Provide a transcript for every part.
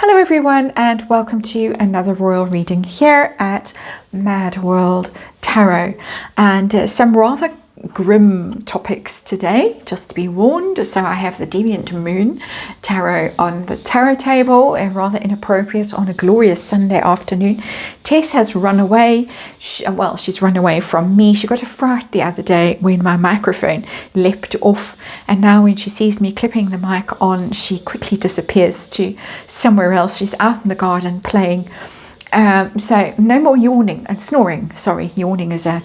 Hello everyone, and welcome to another royal reading here at MadWorldTarot, and some rather grim topics today, just to be warned. So I have the Deviant Moon Tarot on the tarot table, and rather inappropriate on a glorious Sunday afternoon. Tess has run away. She's run away from me. She got a fright the other day when my microphone leapt off, and now when she sees me clipping the mic on, she quickly disappears to somewhere else. She's out in the garden playing. So no more yawning and snoring. Sorry, yawning is a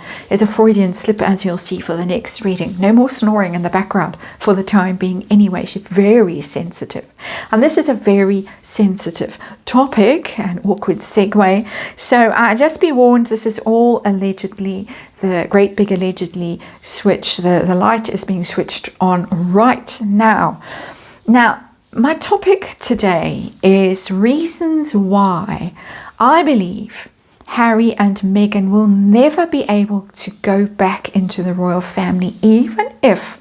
Freudian slip, as you'll see for the next reading. No more snoring in the background for the time being anyway. She's very sensitive. And this is a very sensitive topic, an awkward segue. So just be warned, this is all allegedly, the great big allegedly switch. The light is being switched on right now. Now, my topic today is reasons why I believe Harry and Meghan will never be able to go back into the royal family, even if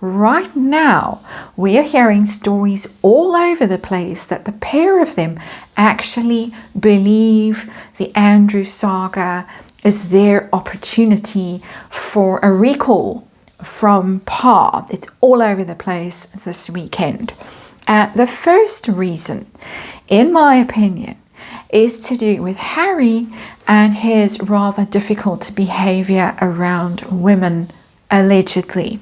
right now we are hearing stories all over the place that the pair of them actually believe the Andrew saga is their opportunity for a recall from par. It's all over the place this weekend. The first reason, in my opinion, is to do with Harry and his rather difficult behavior around women, allegedly.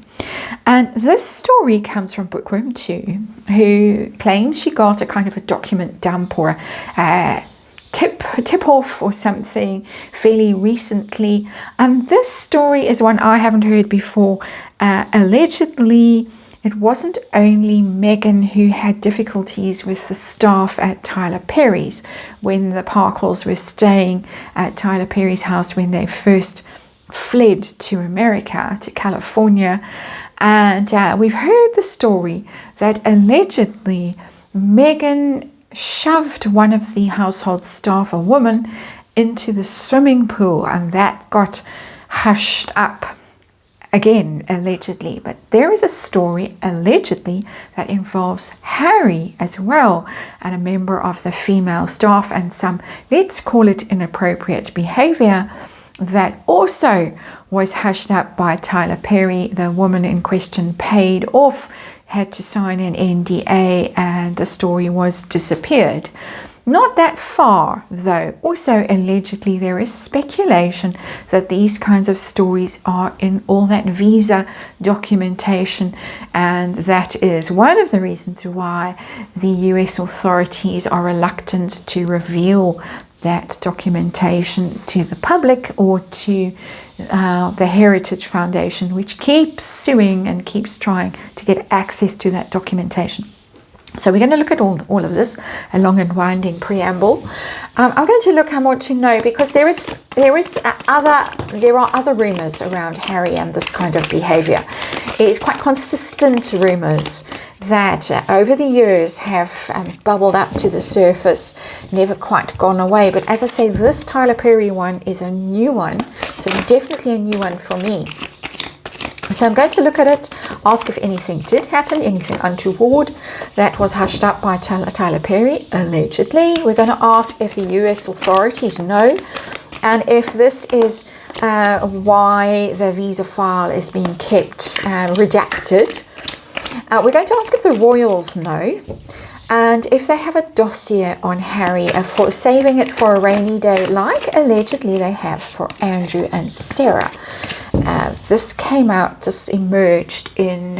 And this story comes from Bookworm 2, who claims she got a kind of a document dump or a tip-off or something fairly recently. And this story is one I haven't heard before. Allegedly, it wasn't only Meghan who had difficulties with the staff at Tyler Perry's when the Parkles were staying at Tyler Perry's house when they first fled to America, to California. And we've heard the story that allegedly Meghan shoved one of the household staff, a woman, into the swimming pool, and that got hushed up. Again, allegedly, but there is a story allegedly that involves Harry as well, and a member of the female staff, and some, let's call it inappropriate behavior that also was hushed up by Tyler Perry. The woman in question paid off, had to sign an NDA, and the story was disappeared. Not that far, though. Also, allegedly, there is speculation that these kinds of stories are in all that visa documentation, and that is one of the reasons why the US authorities are reluctant to reveal that documentation to the public or to the Heritage Foundation, which keeps suing and keeps trying to get access to that documentation. So we're going to look at all of this, a long and winding preamble. I'm going to look, I want to know, because there are other rumours around Harry and this kind of behaviour. It's quite consistent rumours that over the years have bubbled up to the surface, never quite gone away. But as I say, this Tyler Perry one is a new one, so definitely a new one for me. So I'm going to look at it, ask if anything did happen, anything untoward that was hushed up by Tyler Perry, allegedly. We're going to ask if the US authorities know, and if this is why the visa file is being kept redacted. We're going to ask if the royals know, and if they have a dossier on Harry for saving it for a rainy day, like allegedly they have for Andrew and Sarah. This came out, just emerged in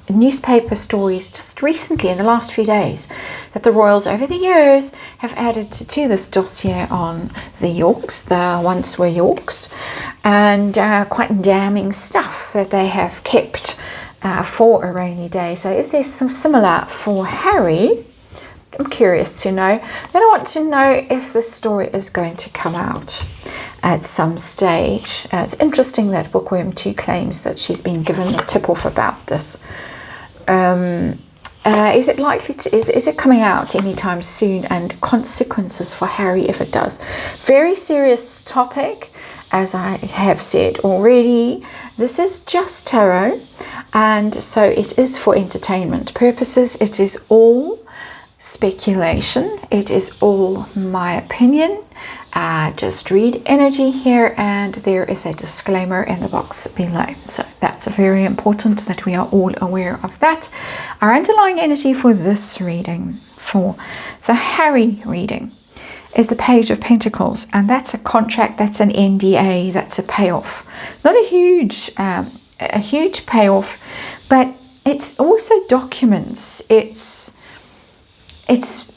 newspaper stories just recently, in the last few days, that the royals over the years have added to this dossier on the Yorks, the once were Yorks, and quite damning stuff that they have kept for a rainy day. So is there some similar for Harry? I'm curious to know. Then I want to know if the story is going to come out at some stage. It's interesting that Bookworm 2 claims that she's been given a tip-off about this. Is it likely to, is it coming out anytime soon, and consequences for Harry if it does? Very serious topic, as I have said already. This is just tarot, and so it is for entertainment purposes. It is all speculation. It is all my opinion. Just read energy here, and there is a disclaimer in the box below. So that's very important that we are all aware of that. Our underlying energy for this reading, for the Harry reading, is the Page of Pentacles, and that's a contract, that's an NDA, that's a payoff. Not a huge payoff, but it's also documents. It's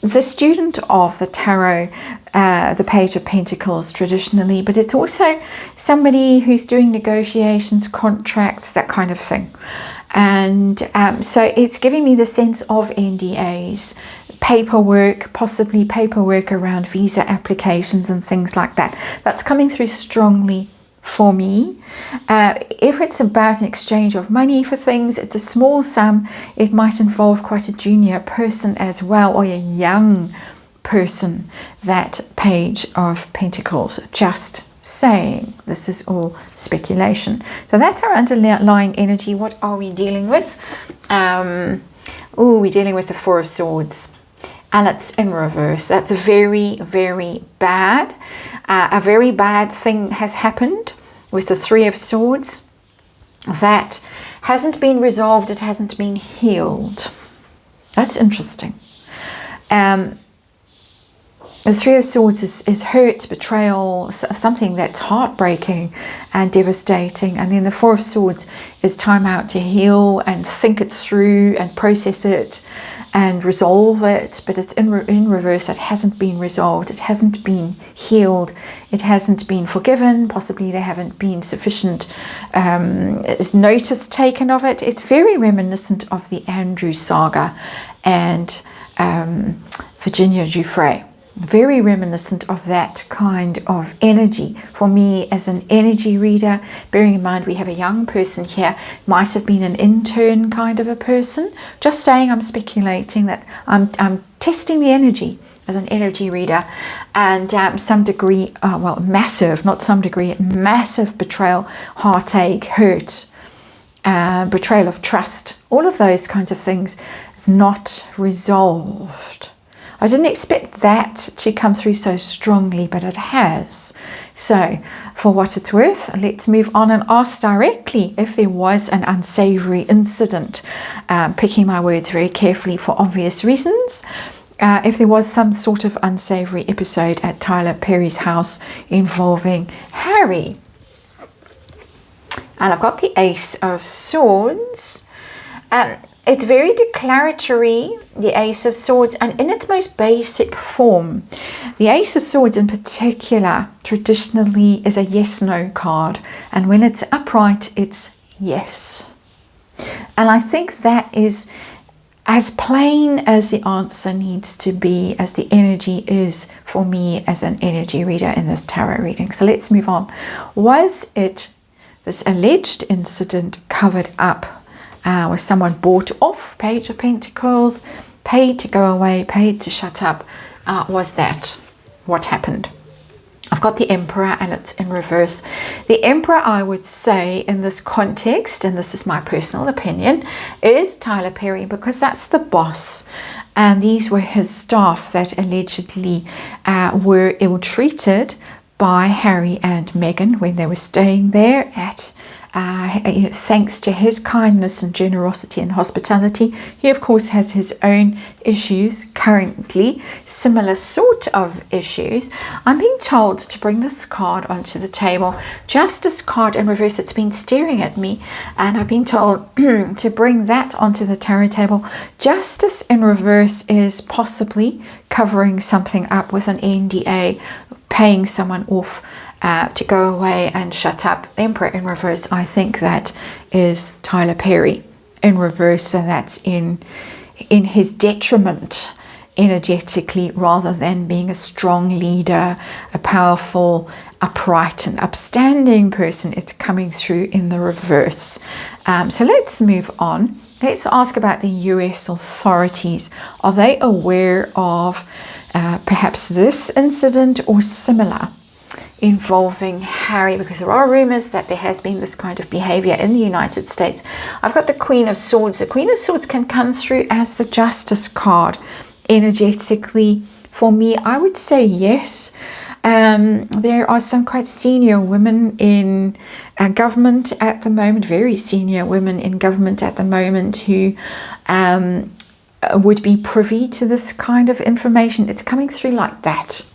the student of the tarot, the Page of Pentacles traditionally, but it's also somebody who's doing negotiations, contracts, that kind of thing. And so it's giving me the sense of NDAs, paperwork, possibly paperwork around visa applications and things like that. That's coming through strongly for me. If it's about an exchange of money for things, it's a small sum. It might involve quite a junior person as well, or a young person, that Page of Pentacles. Just saying, this is all speculation. So that's our underlying energy. What are we dealing with? We're dealing with the Four of Swords, and it's in reverse. That's a very, very bad. A very bad thing has happened with the Three of Swords that hasn't been resolved. It hasn't been healed. That's interesting. The Three of Swords is hurt, betrayal, something that's heartbreaking and devastating. And then the Four of Swords is time out to heal and think it through and process it and resolve it. But it's in reverse. It hasn't been resolved. It hasn't been healed. It hasn't been forgiven. Possibly there haven't been sufficient notice taken of it. It's very reminiscent of the Andrew saga and Virginia Giuffre. Very reminiscent of that kind of energy for me as an energy reader. Bearing in mind we have a young person here, might have been an intern kind of a person. Just saying, I'm speculating that I'm testing the energy as an energy reader, and some degree, massive betrayal, heartache, hurt, betrayal of trust, all of those kinds of things not resolved. I didn't expect that to come through so strongly, but it has. So, for what it's worth, let's move on and ask directly if there was an unsavory incident. Picking my words very carefully for obvious reasons. If there was some sort of unsavory episode at Tyler Perry's house involving Harry. And I've got the Ace of Swords. It's very declaratory, the Ace of Swords, and in its most basic form. The Ace of Swords in particular traditionally is a yes-no card, and when it's upright, it's yes. And I think that is as plain as the answer needs to be, as the energy is for me as an energy reader in this tarot reading. So let's move on. Was it this alleged incident covered up? Was someone bought off? Page of Pentacles, paid to go away, paid to shut up. Was that what happened? I've got the Emperor, and it's in reverse. The Emperor, I would say, in this context, and this is my personal opinion, is Tyler Perry, because that's the boss. And these were his staff that allegedly were ill-treated by Harry and Meghan when they were staying there at thanks to his kindness and generosity and hospitality. He of course has his own issues currently, similar sort of issues. I'm being told to bring this card onto the table. Justice card in reverse. It's been staring at me, and I've been told to bring that onto the tarot table. Justice in reverse is possibly covering something up with an NDA, paying someone off to go away and shut up. Emperor in reverse, I think that is Tyler Perry in reverse, so that's in his detriment energetically, rather than being a strong leader, a powerful, upright and upstanding person. It's coming through in the reverse. So let's move on. Let's ask about the US authorities. Are they aware of perhaps this incident or similar involving Harry? Because there are rumors that there has been this kind of behavior in the United States. I've got the Queen of Swords. The Queen of Swords can come through as the Justice card energetically, for me, I would say yes. There are some quite senior women in government at the moment, very senior women in government at the moment, who would be privy to this kind of information. It's coming through like that.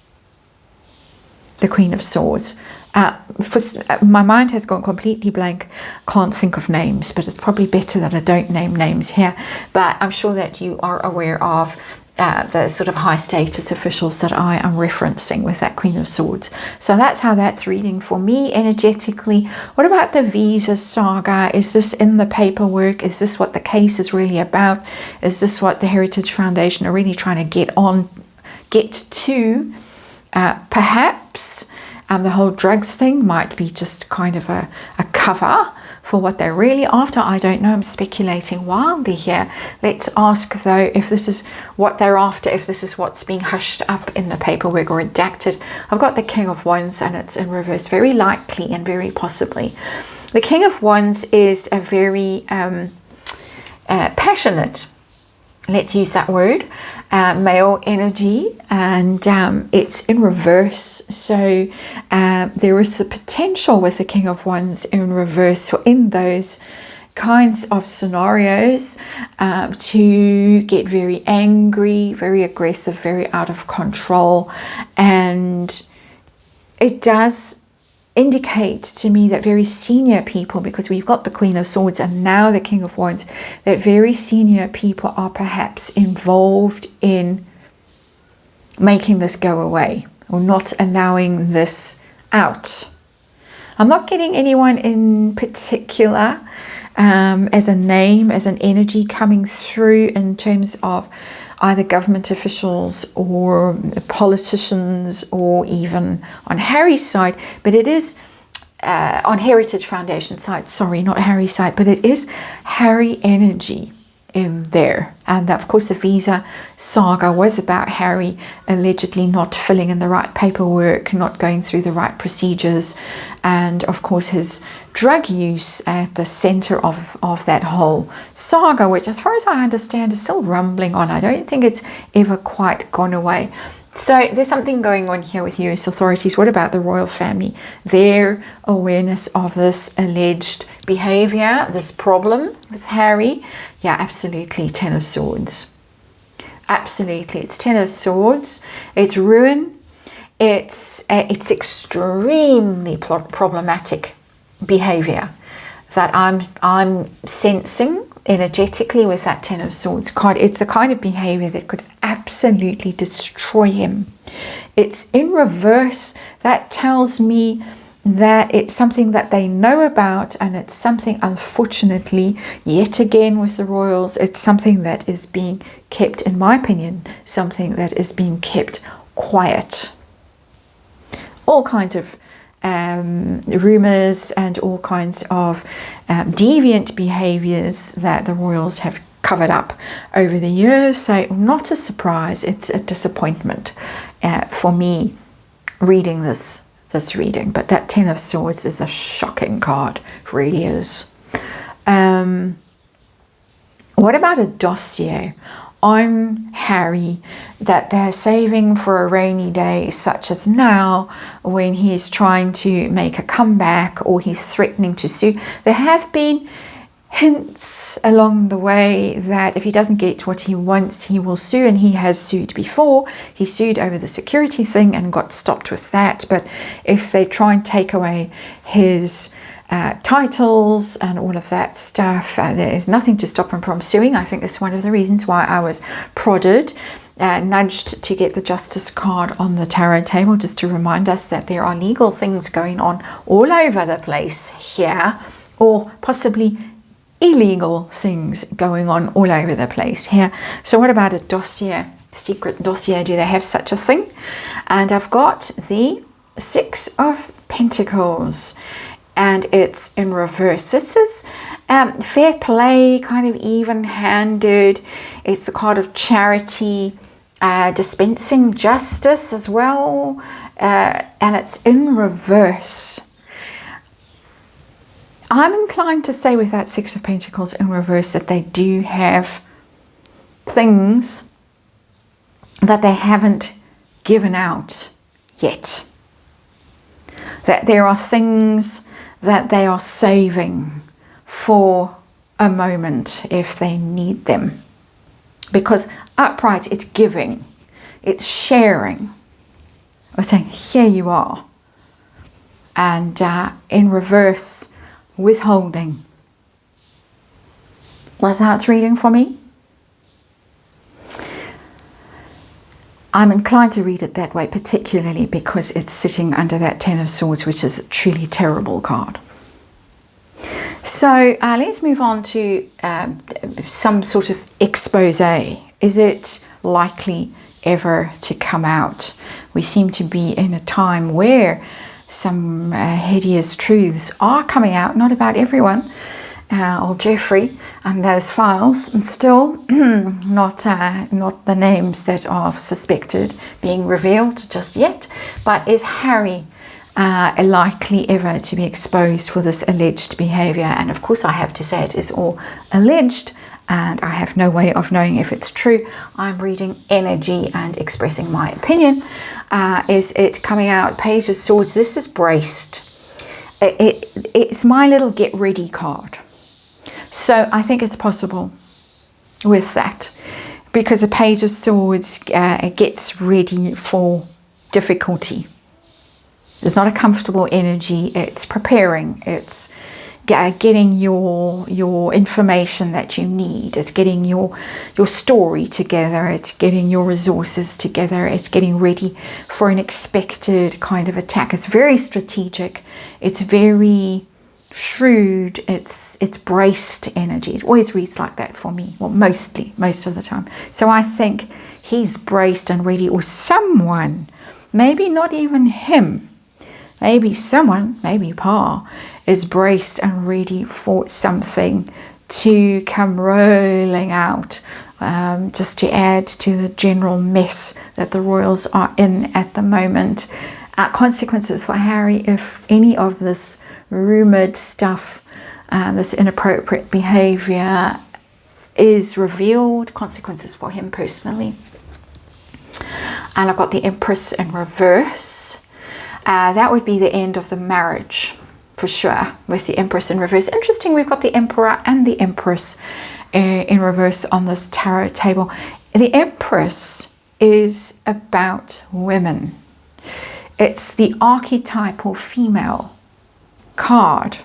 The Queen of Swords. My mind has gone completely blank. Can't think of names, but it's probably better that I don't name names here. But I'm sure that you are aware of the sort of high status officials that I am referencing with that Queen of Swords. So that's how that's reading for me energetically. What about the visa saga? Is this in the paperwork? Is this what the case is really about? Is this what the Heritage Foundation are really trying to get to? Perhaps the whole drugs thing might be just kind of a cover for what they're really after. I don't know. I'm speculating wildly here. Let's ask, though, if this is what they're after, if this is what's being hushed up in the paperwork or redacted. I've got the King of Wands and it's in reverse. Very likely and very possibly. The King of Wands is a very passionate, let's use that word, male energy, and it's in reverse. So there is the potential with the King of Wands in reverse for in those kinds of scenarios to get very angry, very aggressive, very out of control. And it does indicate to me that very senior people, because we've got the Queen of Swords and now the King of Wands, that very senior people are perhaps involved in making this go away or not allowing this out. I'm not getting anyone in particular as a name, as an energy coming through in terms of either government officials or politicians or even on Harry's side, but it is on Heritage Foundation side, sorry, not Harry's side, but it is Harry energy in there. And of course the visa saga was about Harry allegedly not filling in the right paperwork, not going through the right procedures, and of course his drug use at the center of that whole saga, which as far as I understand is still rumbling on. I don't think it's ever quite gone away. So there's something going on here with US authorities. What about the royal family? Their awareness of this alleged behavior, this problem with Harry? Yeah, absolutely. Ten of Swords. Absolutely. It's Ten of Swords. It's ruin. It's extremely problematic behavior that I'm sensing energetically with that Ten of Swords card. It's the kind of behavior that could absolutely destroy him. It's in reverse. That tells me that it's something that they know about, and it's something, unfortunately, yet again with the royals, it's something that is being kept, in my opinion, something that is being kept quiet. All kinds of rumors and all kinds of deviant behaviors that the royals have covered up over the years. So not a surprise, it's a disappointment for me reading this reading. But that Ten of Swords is a shocking card, it really is. What about a dossier on Harry that they're saving for a rainy day such as now, when he's trying to make a comeback or he's threatening to sue? There have been hints along the way that if he doesn't get what he wants, he will sue, and he has sued before. He sued over the security thing and got stopped with that. But if they try and take away his titles and all of that stuff, there is nothing to stop him from suing. I think that's one of the reasons why I was prodded, nudged to get the Justice card on the tarot table, just to remind us that there are legal things going on all over the place here, or possibly illegal things going on all over the place here. So what about a dossier, secret dossier? Do they have such a thing? And I've got the Six of Pentacles, and it's in reverse. This is fair play, kind of even-handed. It's the card of charity, dispensing justice as well, and it's in reverse. I'm inclined to say with that Six of Pentacles in reverse that they do have things that they haven't given out yet. That there are things that they are saving for a moment if they need them. Because upright, it's giving, it's sharing. We're saying, here you are. And in reverse, withholding. That's how it's reading for me. I'm inclined to read it that way, particularly because it's sitting under that Ten of Swords, which is a truly terrible card. So let's move on to some sort of expose. Is it likely ever to come out? We seem to be in a time where some hideous truths are coming out, not about everyone. Old Jeffrey and those files, and still not the names that are suspected being revealed just yet. But is Harry likely ever to be exposed for this alleged behavior? And of course I have to say it is all alleged, and I have no way of knowing if it's true. I'm reading energy and expressing my opinion. Is it coming out? Page of Swords. This is braced. It's my little get ready card. So I think it's possible with that, because a Page of Swords gets ready for difficulty. It's not a comfortable energy. It's preparing. It's getting your information that you need. It's getting your story together. It's getting your resources together. It's getting ready for an expected kind of attack. It's very strategic. It's very shrewd. It's braced energy. It always reads like that for me. Well, most of the time. So I think he's braced and ready, or someone, maybe not even him, maybe someone, maybe Pa, is braced and ready for something to come rolling out, just to add to the general mess that the royals are in at the moment. Consequences for Harry if any of this rumoured stuff, this inappropriate behaviour is revealed. Consequences for him personally. And I've got the Empress in reverse. That would be the end of the marriage for sure, with the Empress in reverse. Interesting, we've got the Emperor and the Empress in reverse on this tarot table. The Empress is about women. It's the archetypal female card.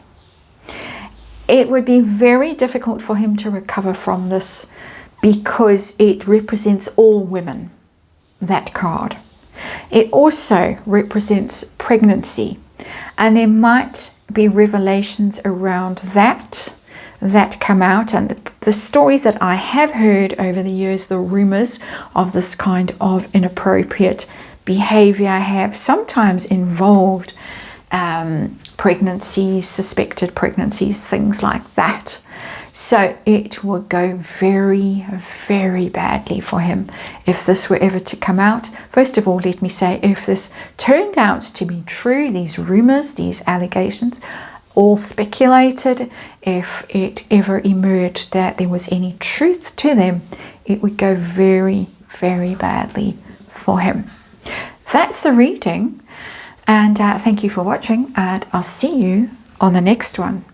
It would be very difficult for him to recover from this, because it represents all women, that card. It also represents pregnancy, and there might be revelations around that come out. And the stories that I have heard over the years, the rumors of this kind of inappropriate behavior have sometimes involved pregnancies, suspected pregnancies, things like that. So it would go very, very badly for him if this were ever to come out. First of all, let me say, if this turned out to be true, these rumors, these allegations, all speculated, if it ever emerged that there was any truth to them, it would go very, very badly for him. That's the reading, and thank you for watching, and I'll see you on the next one.